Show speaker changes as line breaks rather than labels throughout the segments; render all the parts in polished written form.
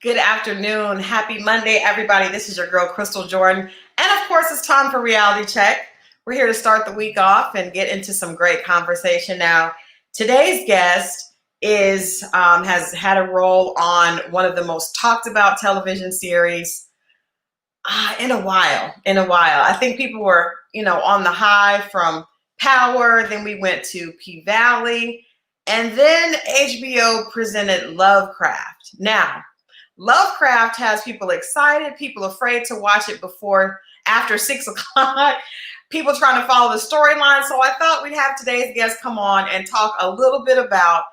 Good afternoon. Happy Monday, everybody. This is your girl, Crystal Jordan. And of course, it's time for Reality Check. We're here to start the week off and get into some great conversation. Now, today's guest has had a role on one of the most talked about television series in a while. I think people were, on the high from Power. Then we went to P-Valley. And then HBO presented Lovecraft. Now, Lovecraft has people excited, people afraid to watch it after 6 o'clock, people trying to follow the storyline. So I thought we'd have today's guest come on and talk a little bit about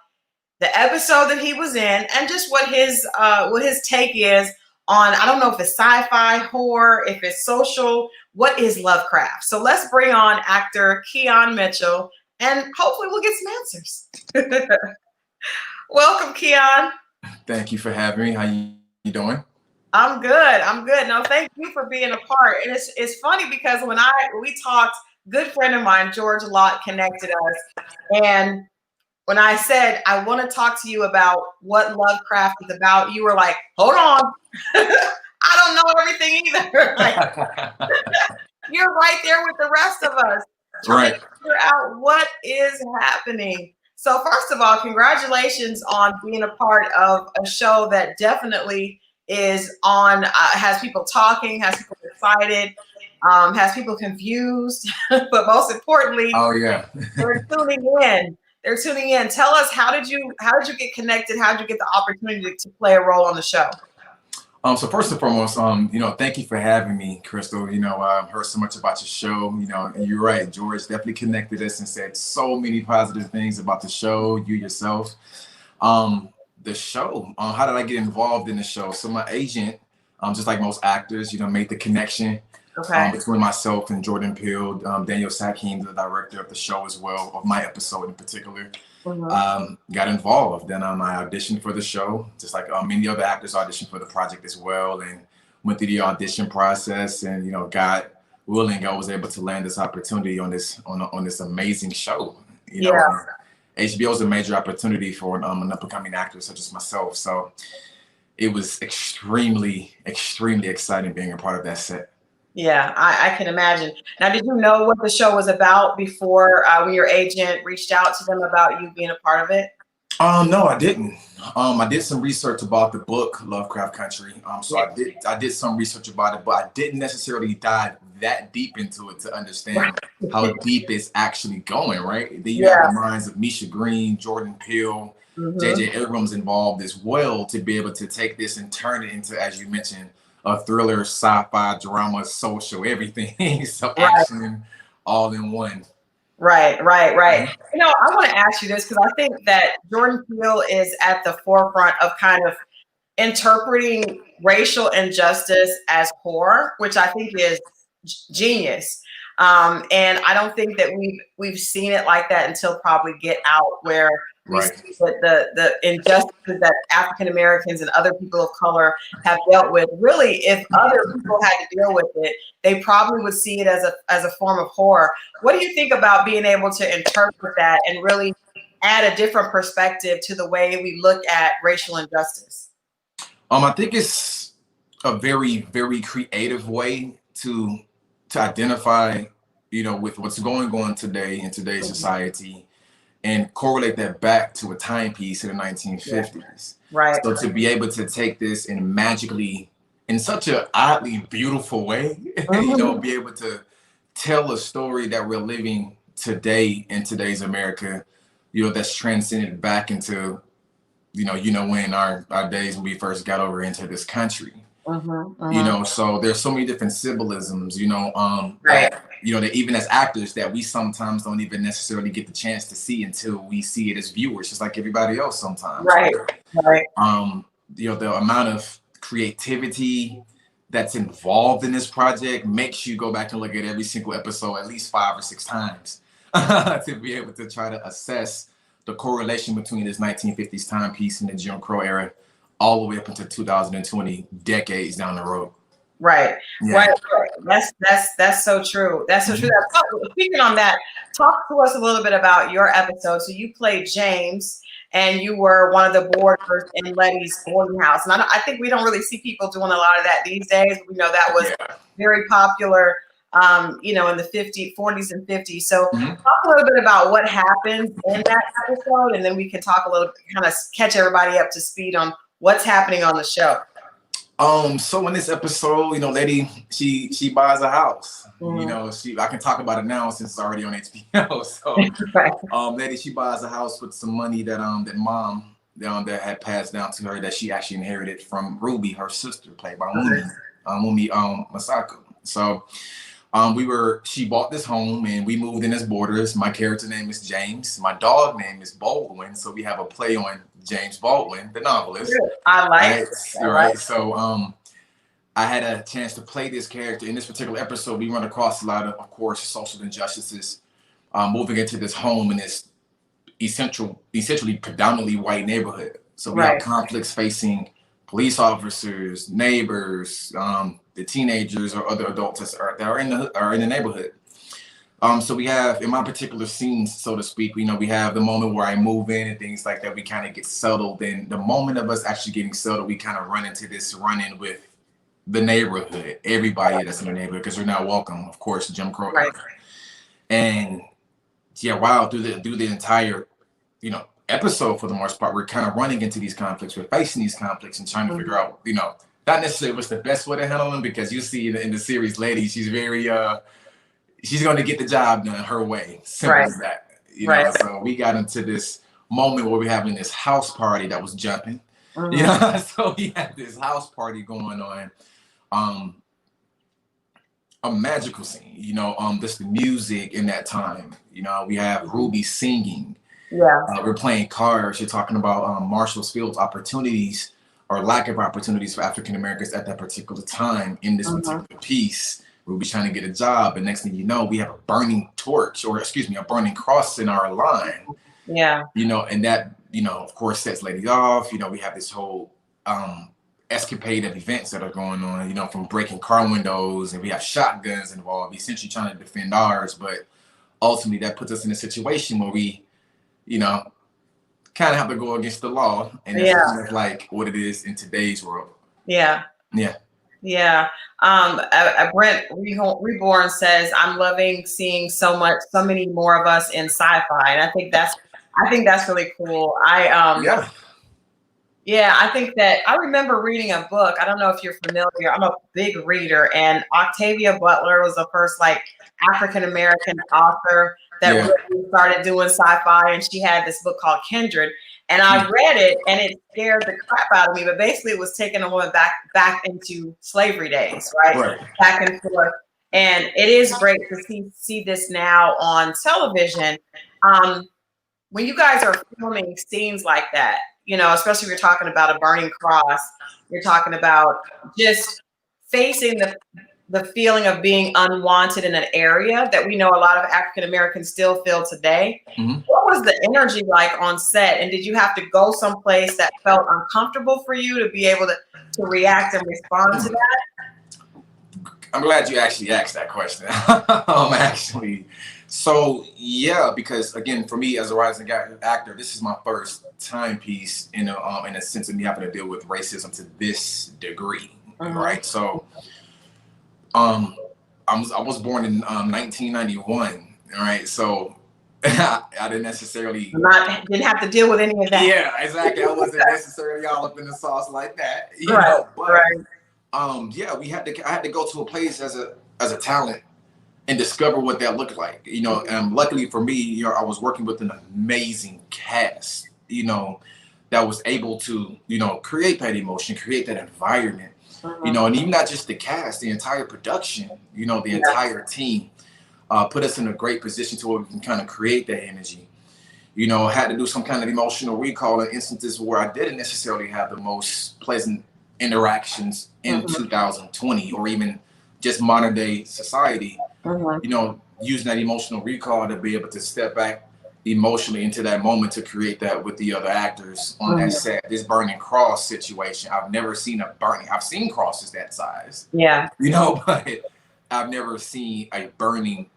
the episode that he was in and just what his take is on, I don't know if it's sci-fi, horror, if it's social, what is Lovecraft? So let's bring on actor Keon Mitchell and hopefully we'll get some answers. Welcome, Keon.
Thank you for having me. How you doing?
I'm good. No, thank you for being a part. And it's funny because when we talked, good friend of mine, George Lott, connected us. And when I said, I want to talk to you about what Lovecraft is about, you were like, hold on. I don't know everything either. Like, you're right there with the rest of us. Trying to figure out what is happening. So first of all, congratulations on being a part of a show that definitely is on, has people talking, has people excited, has people confused, but most importantly, they're tuning in. Tell us, how did you get connected? How did you get the opportunity to play a role on the show?
So first and foremost, thank you for having me, Crystal. I've heard so much about your show, and you're right. George definitely connected us and said so many positive things about the show, you yourself. The show, how did I get involved in the show? So my agent, just like most actors, made the connection between myself and Jordan Peele. Daniel Sakim, the director of the show as well, of my episode in particular. Got involved. Then I auditioned for the show, just like many other actors auditioned for the project as well, and went through the audition process. And God willing, I was able to land this opportunity on this amazing show. HBO is a major opportunity for an up-and-coming actor such as myself. So it was extremely, extremely exciting being a part of that set.
Yeah, I can imagine. Now, did you know what the show was about before when your agent reached out to them about you being a part of it?
No, I didn't. I did some research about the book Lovecraft Country. I did some research about it, but I didn't necessarily dive that deep into it to understand how deep it's actually going. Right? You have the minds of Misha Green, Jordan Peele, J.J. Abrams involved as well to be able to take this and turn it into, as you mentioned, a thriller, sci-fi, drama, social, everything. So action all in one.
Right. I want to ask you this because I think that Jordan Peele is at the forefront of kind of interpreting racial injustice as horror, which I think is genius. And I don't think that we've seen it like that until probably Get Out, where we see that the injustices that African Americans and other people of color have dealt with. Really, if other people had to deal with it, they probably would see it as a form of horror. What do you think about being able to interpret that and really add a different perspective to the way we look at racial injustice?
I think it's a very, very creative way to identify, with what's going on today in today's society, and correlate that back to a timepiece in the 1950s.
Right.
So to be able to take this and magically, in such an oddly beautiful way, be able to tell a story that we're living today in today's America, that's transcended back into, when our days when we first got over into this country. So there's so many different symbolisms, that even as actors that we sometimes don't even necessarily get the chance to see until we see it as viewers, just like everybody else sometimes.
Right.
The amount of creativity that's involved in this project makes you go back and look at every single episode at least 5 or 6 times to be able to try to assess the correlation between this 1950s timepiece and the Jim Crow era all the way up into 2020, decades down the road.
Right. That's so true. Speaking on that, talk to us a little bit about your episode. So you played James, and you were one of the boarders in Letty's boarding house. And I think we don't really see people doing a lot of that these days. We know that was very popular, you know, in the 50s, 40s, and 50s. So talk a little bit about what happens in that episode, and then we can talk a little, kind of catch everybody up to speed on what's happening on the show.
So in this episode, you know, Letty, she buys a house. You know, I can talk about it now since it's already on HBO. So Letty, she buys a house with some money that that mom that had passed down to her, that she actually inherited from Ruby, her sister, played by Mumi Masako. So she bought this home and we moved in as boarders. My character name is James. My dog name is Baldwin. So we have a play on James Baldwin, the novelist.
I like
right. So I had a chance to play this character. In this particular episode, we run across a lot of course, social injustices, moving into this home in this essentially predominantly white neighborhood. So we have conflicts facing police officers, neighbors, the teenagers or other adults that are in the neighborhood. So we have, in my particular scenes, so to speak, you know, we have the moment where I move in and things like that. We kind of get settled. And the moment of us actually getting settled, we kind of run into this run-in with the neighborhood, everybody that's in the neighborhood, because they're not welcome, of course, Jim Crow. And yeah, wow, through the entire, you know, episode, for the most part, we're kind of running into these conflicts. We're facing these conflicts and trying to figure out, you know, not necessarily what's the best way to handle them, because you see in the series, Letty, she's very she's going to get the job done her way. Simple as that. You know, so we got into this moment where we're having this house party that was jumping. You know, so we had this house party going on. A magical scene, you know, just the music in that time. You know, we have Ruby singing. We're playing cards. You're talking about Marshall Field's opportunities or lack of opportunities for African Americans at that particular time in this particular piece. Ruby's trying to get a job, and next thing you know, we have a burning torch, or excuse me, a burning cross in our line. You know, and that, you know, of course, sets Letty off. You know, we have this whole escapade of events that are going on, you know, from breaking car windows, and we have shotguns involved, essentially trying to defend ours. But ultimately, that puts us in a situation where we, you know, kind of have to go against the law, and that's kind of like what it is in today's world.
Brent Reborn says, "I'm loving seeing so many more of us in sci-fi," and I think that's really cool. I think that I remember reading a book. I don't know if you're familiar. I'm a big reader, and Octavia Butler was the first like African American author that really started doing sci-fi, and she had this book called Kindred. And I read it, and it scared the crap out of me. But basically, it was taking a woman back into slavery days, right? Back and forth. And it is great to see this now on television. When you guys are filming scenes like that, you know, especially if you're talking about a burning cross, you're talking about just facing the feeling of being unwanted in an area that we know a lot of African Americans still feel today. What was the energy like on set? And did you have to go someplace that felt uncomfortable for you to be able to react and respond to that?
I'm glad you actually asked that question. So yeah, because again, for me as a rising actor, this is my first timepiece in a sense of me having to deal with racism to this degree, right? So I was born in 1991, all right? So I didn't necessarily
didn't have to deal with any of that.
Yeah, exactly. I wasn't necessarily all up in the sauce like that, you know. But I had to go to a place as a talent and discover what that looked like, you know. And luckily for me, you know, I was working with an amazing cast, you know, that was able to, you know, create that emotion, create that environment, you know, and even not just the cast, the entire production, you know, the entire team put us in a great position to where we can kind of create that energy. You know, I had to do some kind of emotional recall in instances where I didn't necessarily have the most pleasant interactions in 2020 or even just modern day society. You know, using that emotional recall to be able to step back emotionally into that moment to create that with the other actors on that set. This burning cross situation, I've never seen I've seen crosses that size, you know, but I've never seen a burning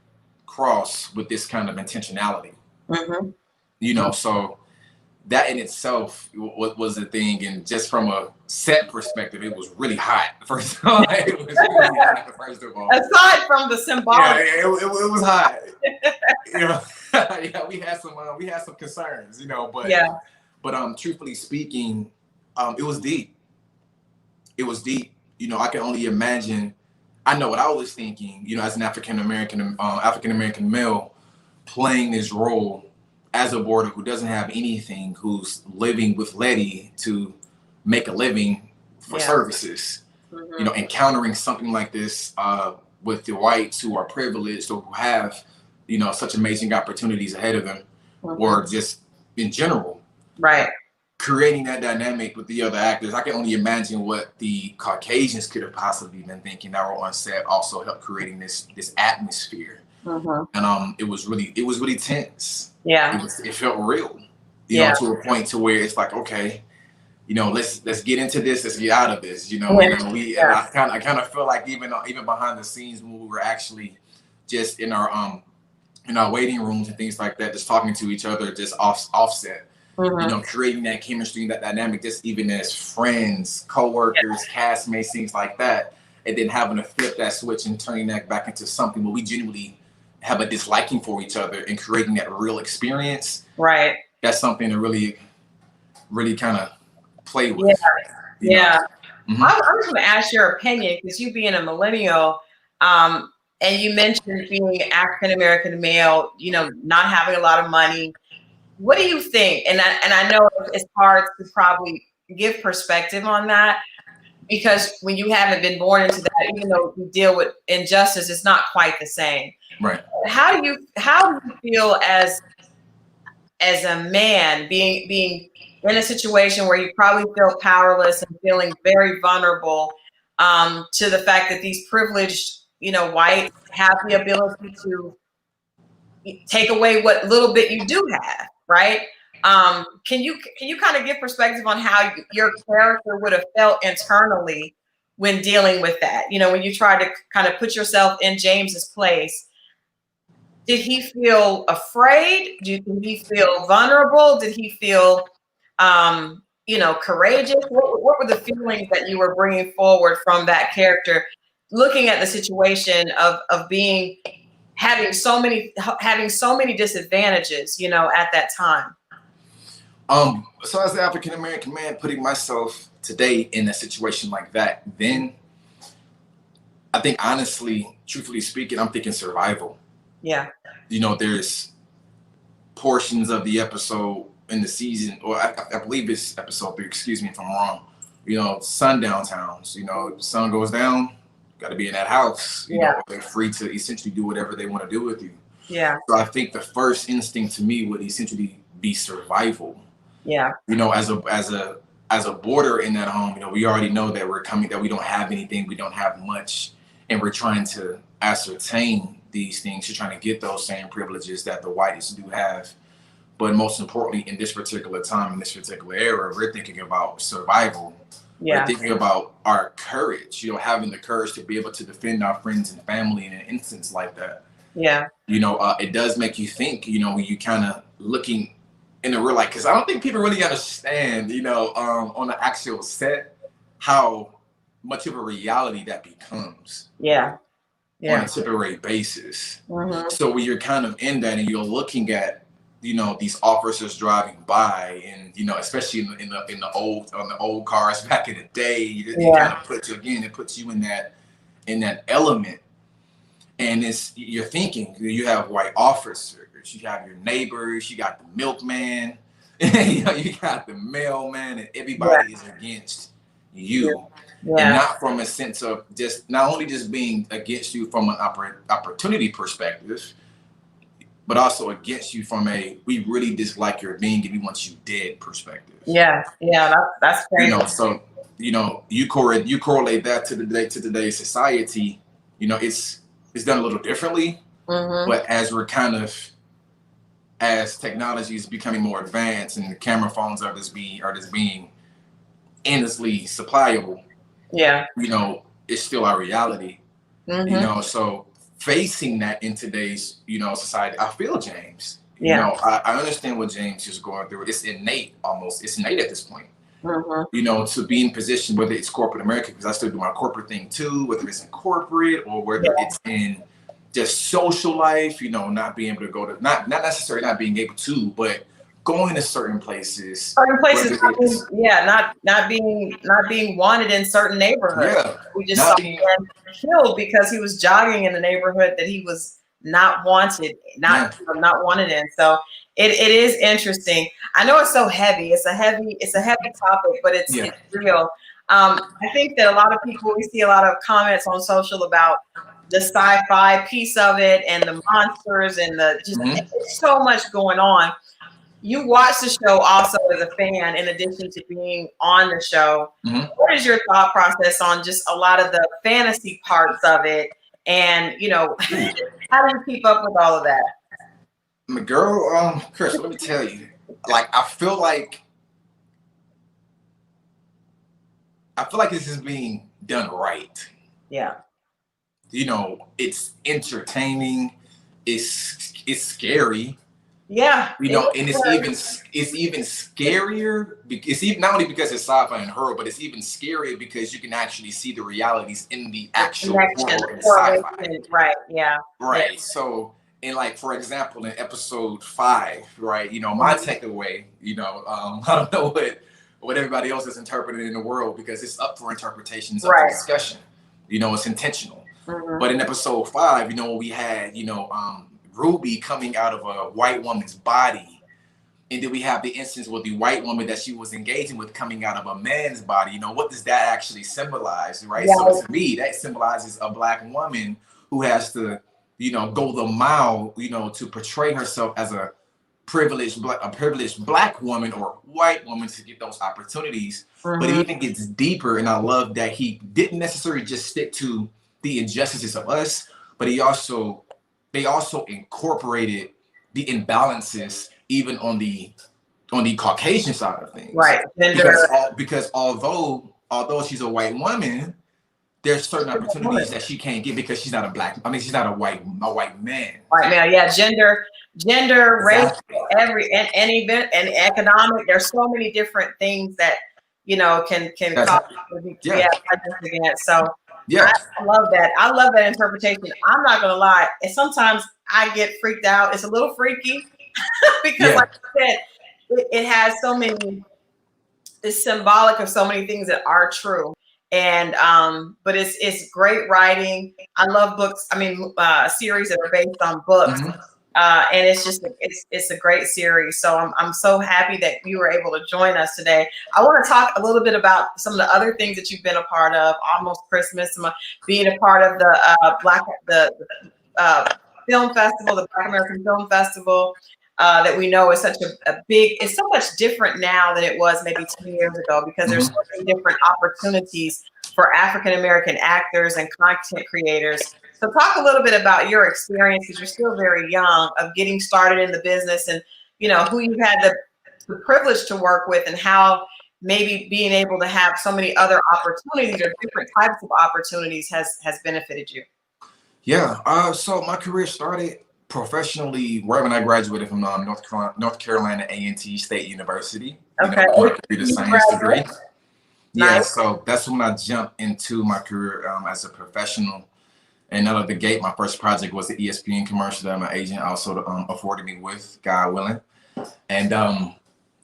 cross with this kind of intentionality, you know. So that in itself was the thing. And just from a set perspective, it was really hot. First of all, it was really hot. First of all,
aside from the symbolic,
it was hot. You know, yeah, we had some concerns, you know, but truthfully speaking, it was deep. It was deep. You know, I can only imagine. I know what I was thinking. You know, as an African American male, playing this role as a boarder who doesn't have anything, who's living with Letty to make a living for services. Mm-hmm. You know, encountering something like this with the whites who are privileged or who have, you know, such amazing opportunities ahead of them, mm-hmm. or just in general.
Right.
Creating that dynamic with the other actors, I can only imagine what the Caucasians could have possibly been thinking that were on set. Also helped creating this atmosphere, mm-hmm. and it was really tense.
Yeah,
it felt real. You know, to a point to where it's like, okay, you know, let's get into this, let's get out of this. You know, and I kind of feel like even behind the scenes when we were actually just in our waiting rooms and things like that, just talking to each other, just offset. Mm-hmm. You know, creating that chemistry, that dynamic, just even as friends, co-workers, castmates, things like that, and then having to flip that switch and turning that back into something where we genuinely have a disliking for each other and creating that real experience.
Right.
That's something to really, really kind of play with.
Yeah. Mm-hmm. I was going to ask your opinion, because you being a millennial, and you mentioned being African American male, you know, not having a lot of money. What do you think? And I know it's hard to probably give perspective on that, because when you haven't been born into that, even though you deal with injustice, it's not quite the same.
Right.
How do you feel as a man being in a situation where you probably feel powerless and feeling very vulnerable to the fact that these privileged, you know, whites have the ability to take away what little bit you do have? Right. Can you kind of give perspective on how your character would have felt internally when dealing with that? You know, when you try to kind of put yourself in James's place, did he feel afraid? Did he feel vulnerable? Did he feel, you know, courageous? What were the feelings that you were bringing forward from that character, looking at the situation of having so many disadvantages, you know, at that time?
So as an African American man, putting myself today in a situation like that, then I think, honestly, truthfully speaking, I'm thinking survival.
Yeah.
You know, there's portions of the episode in the season, or I believe it's episode 3, excuse me if I'm wrong, you know, sundown towns, you know, sun goes down, got to be in that house. You know, they're free to essentially do whatever they want to do with you.
Yeah.
So I think the first instinct to me would essentially be survival.
Yeah.
You know, as a boarder in that home, you know, we already know that that we don't have anything, we don't have much, and we're trying to ascertain these things. You're trying to get those same privileges that the whites do have. But most importantly, in this particular time, in this particular era, we're thinking about survival. Yeah. We're thinking about our courage, you know, having the courage to be able to defend our friends and family in an instance like that.
Yeah.
You know, it does make you think, you know, when you kind of looking in the real life, because I don't think people really understand, you know, on the actual set, how much of a reality that becomes.
Yeah.
On a temporary basis. Mm-hmm. So when you're kind of in that and you're looking at, you know, these officers driving by, and, you know, especially in the old cars back in the day, it kind of puts you in that element. And you're thinking, you have white officers, you have your neighbors, you got the milkman, you know, you got the mailman, and everybody is against you. Yeah. And not from a sense of not only being against you from an opportunity perspective, but also against you from we really dislike your being and we want you dead perspective.
Yeah, that's crazy.
You know, so, you know, you correlate that to today's society. You know, it's done a little differently, mm-hmm. but as technology is becoming more advanced and the camera phones are just being endlessly supplyable.
Yeah.
You know, it's still our reality. Mm-hmm. You know, so facing that in today's, you know, society, I feel James. You
Yeah.
know, I understand what James is going through. It's innate, almost. It's innate at this point. You know, to be in position, whether it's corporate America, because I still do my corporate thing too, whether it's in corporate or whether it's in just social life, you know, not being able to go to, not necessarily not being able to, but going to certain places.
Certain places, not being wanted in certain neighborhoods.
Yeah.
We just saw him killed because he was jogging in the neighborhood that he was not wanted, not wanted in. So it is interesting. I know it's so heavy. It's a heavy topic, but it's real. I think that a lot of people, we see a lot of comments on social about the sci-fi piece of it and the monsters and the just it's so much going on. You watch the show also as a fan, in addition to being on the show. What is your thought process on just a lot of the fantasy parts of it? And, you know, how do you keep up with all of that?
My girl, Chris, let me tell you, like, I feel like this is being done right.
Yeah.
You know, it's entertaining. It's scary.
Yeah.
You know, and it's even scarier. It's even not only because it's sci-fi and horror, but it's even scarier because you can actually see the realities in the actual horror and sci-fi.
Right. Yeah.
Right.
Yeah.
So, and like for example, in episode 5, right? You know, my takeaway. You know, I don't know what everybody else is interpreting in the world because it's up for interpretation, it's up for discussion. You know, it's intentional. But in episode 5, you know, we had, you know, Ruby coming out of a white woman's body. And then we have the instance with the white woman that she was engaging with coming out of a man's body. You know, what does that actually symbolize, right? Yeah. So to me, that symbolizes a Black woman who has to, you know, go the mile, you know, to portray herself as a privileged Black woman or white woman to get those opportunities. But it even gets deeper, and I love that he didn't necessarily just stick to the injustices of us, but they also incorporated the imbalances even on the Caucasian side of things. Right. Because although she's a white woman, there's certain opportunities that she can't get because she's not she's not a white man. White man, yeah.
Gender, exactly. Race, and even and economic. There's so many different things that, you know, can cause again. So yeah, I love that. I love that interpretation. I'm not gonna lie. And sometimes I get freaked out. It's a little freaky because, like I said, it has so many. It's symbolic of so many things that are true. And but it's great writing. I love books. I mean, series that are based on books. And it's just it's a great series. So I'm so happy that you were able to join us today. I want to talk a little bit about some of the other things that you've been a part of. Almost Christmas, being a part of the film festival, the Black American Film Festival, that we know is such a big. It's so much different now than it was maybe 10 years ago because there's so many different opportunities for African American actors and content creators. So talk a little bit about your experience, because you're still very young, of getting started in the business, and, you know, who you've had the privilege to work with, and how maybe being able to have so many other opportunities or different types of opportunities has benefited you.
Yeah. So my career started professionally right when I graduated from North Carolina A&T State University. Okay. You know, computer science degree. Nice. Yeah. So that's when I jumped into my career as a professional. And out of the gate, my first project was the ESPN commercial that my agent also afforded me with, God willing. And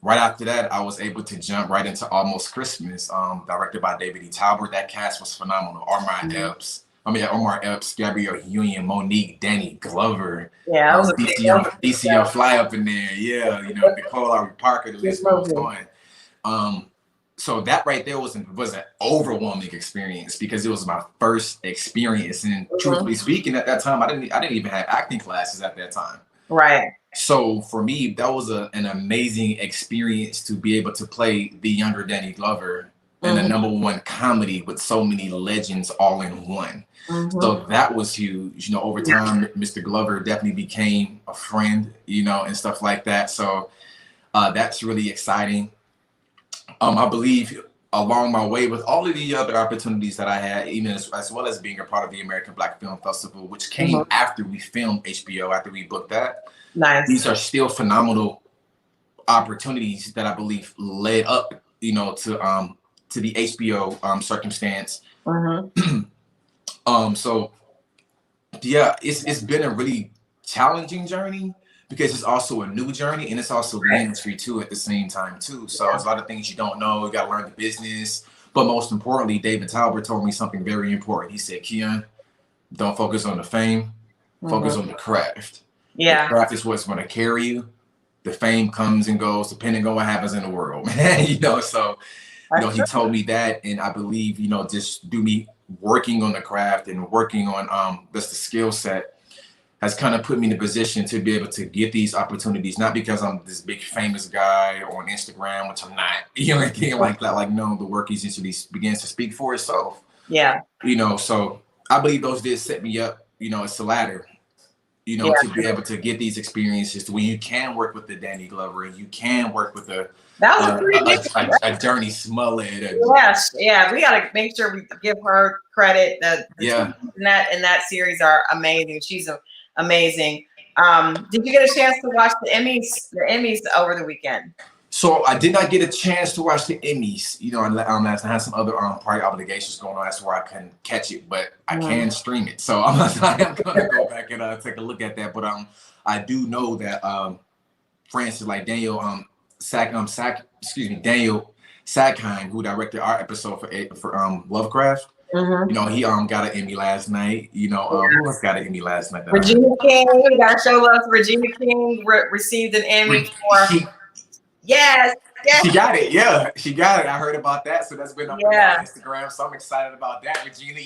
right after that, I was able to jump right into Almost Christmas, directed by David E. Talbert. That cast was phenomenal. Omar Epps, Gabrielle Union, Monique, Danny Glover. Yeah, DCO Fly up in there. Yeah, you know, Nicole Ari Parker, the list goes on. So that right there was an overwhelming experience because it was my first experience, and truthfully speaking, at that time, I didn't even have acting classes at that time. Right. So for me, that was an amazing experience to be able to play the younger Danny Glover in the #1 comedy with so many legends all in one. So that was huge. You know, over time, Mr. Glover definitely became a friend, you know, and stuff like that. So that's really exciting. I believe along my way with all of the other opportunities that I had, even as well as being a part of the American Black Film Festival, which came after we filmed HBO, after we booked that.
Nice.
These are still phenomenal opportunities that I believe led up, to the HBO circumstance. So yeah, it's been a really challenging journey because it's also a new journey and it's also the industry too at the same time too. So there's a lot of things you don't know. You got to learn the business. But most importantly, David Talbert told me something very important. He said, Keon, don't focus on the fame, focus on the craft.
Yeah.
The craft is what's going to carry you. The fame comes and goes depending on what happens in the world, man. So, he told me that, and I believe, just do me working on the craft and working on just the skill set has kind of put me in a position to be able to get these opportunities, not because I'm this big famous guy on Instagram, which I'm not, anything like that. Like, no, the work essentially begins to speak for itself.
Yeah.
So I believe those did set me up, it's a ladder, to be able to get these experiences to where you can work with the Danny Glover and you can work with a Journey Smollett.
Yes, yeah, we got to make sure we give her credit. The in that series are amazing. She's amazing. Did you get a chance to watch the Emmys over the weekend?
So I did not get a chance to watch the Emmys. I had some other prior obligations going on. That's where I couldn't catch it, but I can stream it. So I'm gonna go back and take a look at that. But I do know that Francis, like Daniel Daniel Sackheim, who directed our episode for Lovecraft. He got an Emmy last night. Who else got an Emmy last night?
Regina King. We got to show us. Regina King received an Emmy for. Yes.
She got it. Yeah, she got it. I heard about that. So that's been up on Instagram. So I'm excited about that. Regina,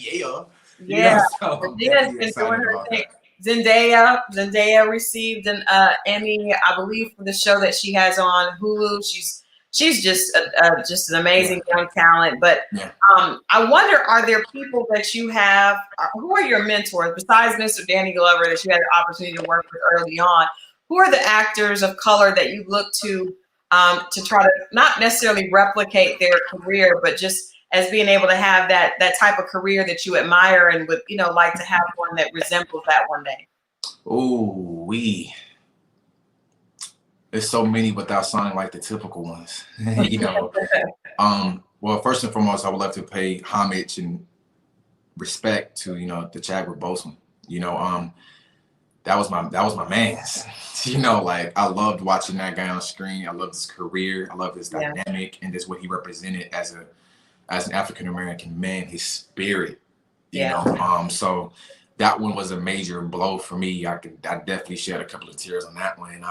Regina's been doing her thing. Zendaya received an Emmy, I believe, for the show that she has on Hulu. She's just an amazing young talent. But I wonder, are there people that you have? Who are your mentors besides Mr. Danny Glover that you had the opportunity to work with early on? Who are the actors of color that you look to try to not necessarily replicate their career, but just as being able to have that type of career that you admire and would like to have one that resembles that one day?
Oh, there's so many without sounding like the typical ones. Well, first and foremost, I would love to pay homage and respect to the Chadwick Boseman. That was my man's. I loved watching that guy on screen. I loved his career. I loved his dynamic and just what he represented as an African American man. His spirit. So that one was a major blow for me. I definitely shed a couple of tears on that one.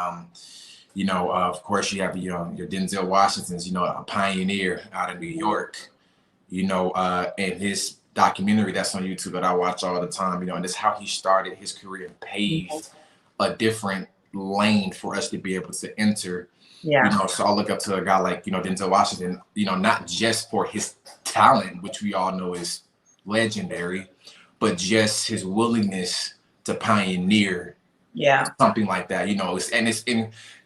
Of course, you have your Denzel Washington's, a pioneer out of New York. And his documentary that's on YouTube that I watch all the time, and it's how he started his career and paved a different lane for us to be able to enter. So I look up to a guy like, Denzel Washington, not just for his talent, which we all know is legendary, but just his willingness to pioneer something like that.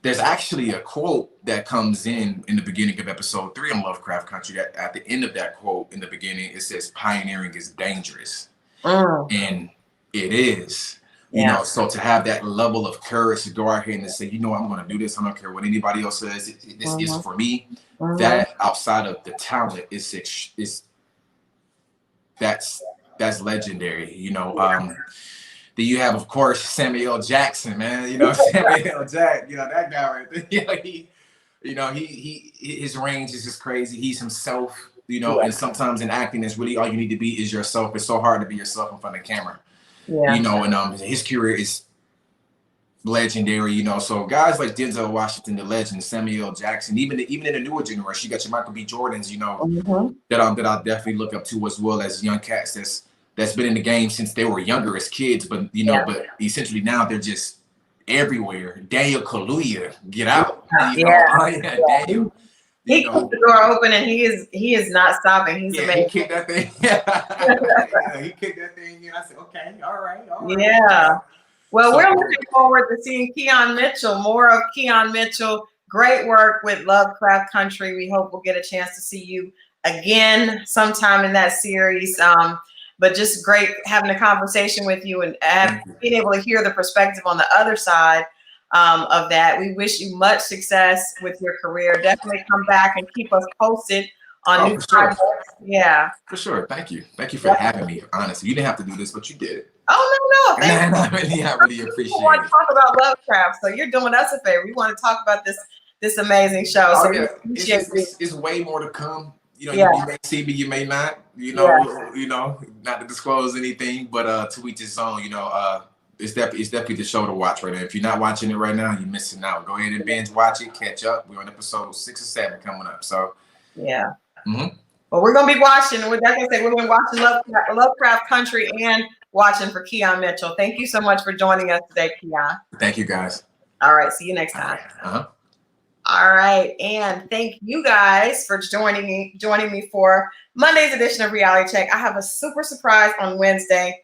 There's actually a quote that comes in the beginning of episode 3 on Lovecraft Country. That at the end of that quote in the beginning, it says pioneering is dangerous. And it is. So to have that level of courage to go out here and say, I'm going to do this. I don't care what anybody else says. This is for me. That outside of the talent that's legendary. Then you have, of course, Samuel L. Jackson, man. Samuel L. Jackson. That guy right there. His range is just crazy. He's himself. And sometimes in acting, it's really all you need to be is yourself. It's so hard to be yourself in front of the camera. And his career is legendary. So guys like Denzel Washington, the legend, Samuel L. Jackson, even in the newer generation, you got your Michael B. Jordans. That I definitely look up to, as well as young cats that's been in the game since they were younger as kids, but but essentially now they're just everywhere. Daniel Kaluuya, get out! Daniel.
He keeps the door open and he is not stopping. He's amazing.
He kicked that thing. He kicked that thing. And I said, okay, all right.
Yeah. Well, we're looking forward to seeing Keon Mitchell. More of Keon Mitchell. Great work with Lovecraft Country. We hope we'll get a chance to see you again sometime in that series. But just great having a conversation with you and being able to hear the perspective on the other side of that. We wish you much success with your career. Definitely come back and keep us posted on new projects. Yeah.
For sure. Thank you. Thank you for having me. Honestly, you didn't have to do this, but you did it.
Oh, no.
Thank you. I really appreciate it.
We want to talk about Lovecraft, so you're doing us a favor. We want to talk about this amazing show.
Oh,
so
yeah. It's way more to come. You know, you may see me, you may not. You know, not to disclose anything, but to each his own. You know, it's definitely the show to watch right now. If you're not watching it right now, you're missing out. Go ahead and binge watch it, catch up. We're on episode 6 or 7 coming up. So
yeah. Well, we're gonna be watching. We're definitely say we're gonna be watching Lovecraft Country and watching for Keon Mitchell. Thank you so much for joining us today, Keon.
Thank you, guys.
All right, see you next time. All right, and thank you guys for joining me for Monday's edition of Reality Check. I have a super surprise on Wednesday.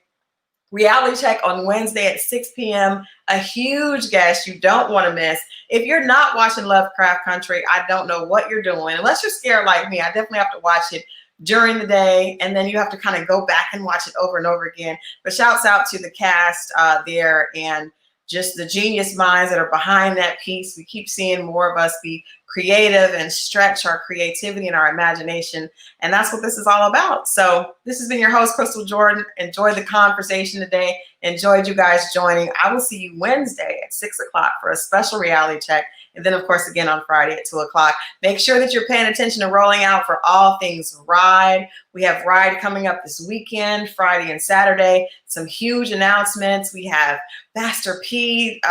Reality Check on Wednesday at 6 p.m. A huge guest you don't want to miss. If you're not watching Lovecraft Country, I don't know what you're doing. Unless you're scared like me, I definitely have to watch it during the day, and then you have to kind of go back and watch it over and over again. But shouts out to the cast there and just the genius minds that are behind that piece. We keep seeing more of us be creative and stretch our creativity and our imagination. And that's what this is all about. So this has been your host, Crystal Jordan. Enjoyed the conversation today. Enjoyed you guys joining. I will see you Wednesday at 6 o'clock for a special reality check. And then, of course, again on Friday at 2 o'clock. Make sure that you're paying attention to Rolling Out for all things Ride. We have Ride coming up this weekend, Friday and Saturday. Some huge announcements. We have Master P,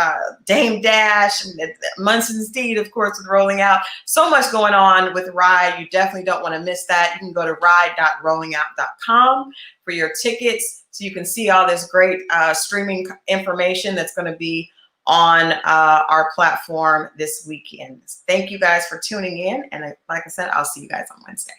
Dame Dash, and Munson Steed, of course, with Rolling Out. So much going on with Ride. You definitely don't want to miss that. You can go to ride.rollingout.com for your tickets so you can see all this great streaming information that's going to be on our platform this weekend. Thank you guys for tuning in. And like I said, I'll see you guys on Wednesday.